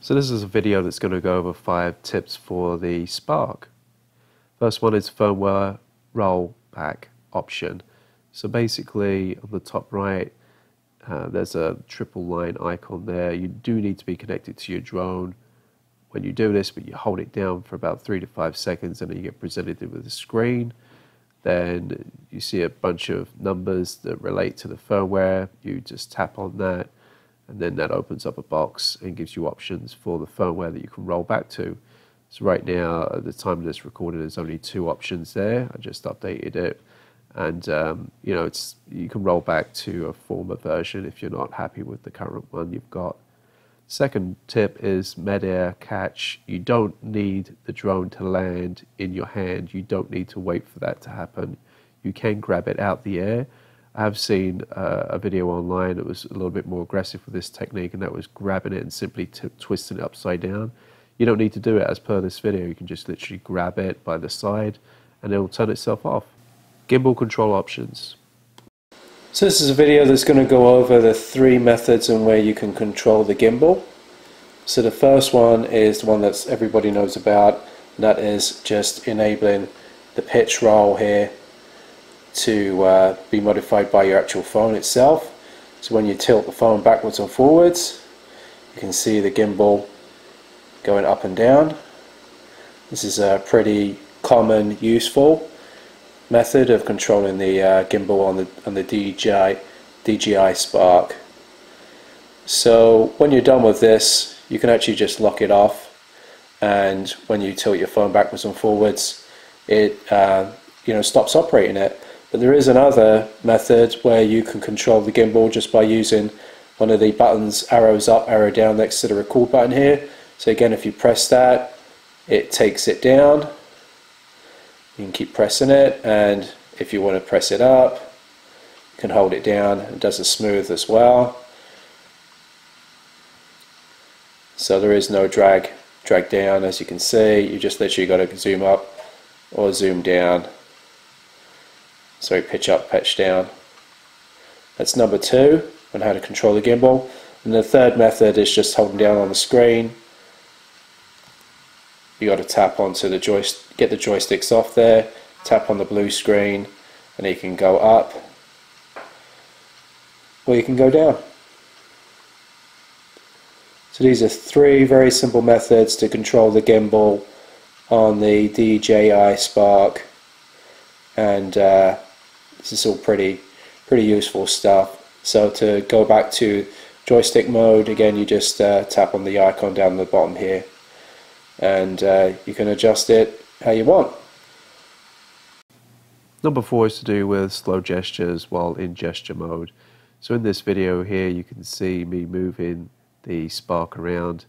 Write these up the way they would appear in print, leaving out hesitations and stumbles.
So this is a video that's going to go over 5 tips for the Spark. First one is firmware rollback option. So basically on the top right there's a triple line icon there. You do need to be connected to your drone when you do this, but you hold it down for about 3 to 5 seconds and then you get presented with a screen. Then you see a bunch of numbers that relate to the firmware. You just tap on that, and then that opens up a box and gives you options for the firmware that you can roll back to. So right now, at the time of this recording, there's only 2 options there. I just updated it, and you can roll back to a former version if you're not happy with the current one you've got. Second tip is Midair Catch. You don't need the drone to land in your hand. You don't need to wait for that to happen. You can grab it out the air. I have seen a video online that was a little bit more aggressive with this technique, and that was grabbing it and simply twisting it upside down. You don't need to do it as per this video. You can just literally grab it by the side and it will turn itself off. Gimbal control options. So this is a video that's going to go over the 3 methods in where you can control the gimbal. So the first one is the one that everybody knows about, and that is just enabling the pitch roll here to be modified by your actual phone itself. So when you tilt the phone backwards and forwards, you can see the gimbal going up and down. This is a pretty common, useful method of controlling the gimbal on the DJI Spark. So when you're done with this, you can actually just lock it off, and when you tilt your phone backwards and forwards, it stops operating it. But there is another method where you can control the gimbal just by using one of the buttons, arrows up, arrow down, next to the record button here. So again, if you press that, it takes it down. You can keep pressing it, and if you want to press it up, you can hold it down. It does a smooth as well. So there is no drag down, as you can see. You just literally got to zoom up or zoom down. Sorry, pitch up, pitch down. That's number 2 on how to control the gimbal. And the third method is just holding down on the screen. You got to tap onto the joystick, get the joysticks off there, tap on the blue screen, and you can go up or you can go down. So these are 3 very simple methods to control the gimbal on the DJI Spark, and this is all pretty useful stuff. So to go back to joystick mode, again you just tap on the icon down the bottom here, and you can adjust it how you want. Number 4 is to do with slow gestures while in gesture mode. So in this video here you can see me moving the Spark around.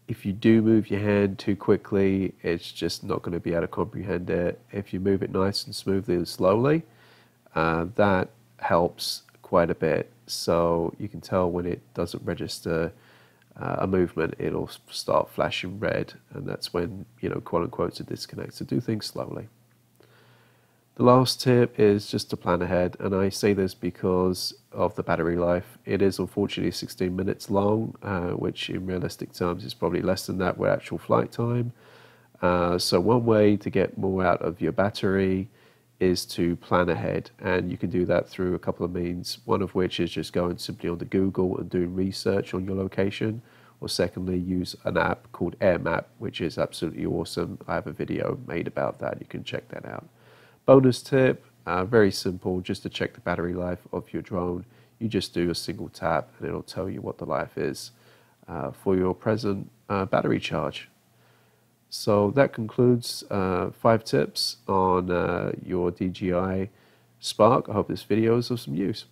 If you do move your hand too quickly, it's just not going to be able to comprehend it. If you move it nice and smoothly and slowly, that helps quite a bit. So you can tell when it doesn't register a movement, it'll start flashing red, and that's when, quote unquote, it's a disconnect. So do things slowly. The last tip is just to plan ahead, and I say this because of the battery life. It is unfortunately 16 minutes long, which in realistic terms is probably less than that with actual flight time. So one way to get more out of your battery is to plan ahead, and you can do that through a couple of means. One of which is just going simply onto Google and doing research on your location, or secondly use an app called Air Map, which is absolutely awesome. I have a video made about that, you can check that out. Bonus tip, very simple, just to check the battery life of your drone. You just do a single tap and it'll tell you what the life is for your present battery charge. So that concludes 5 tips on your DJI Spark. I hope this video is of some use.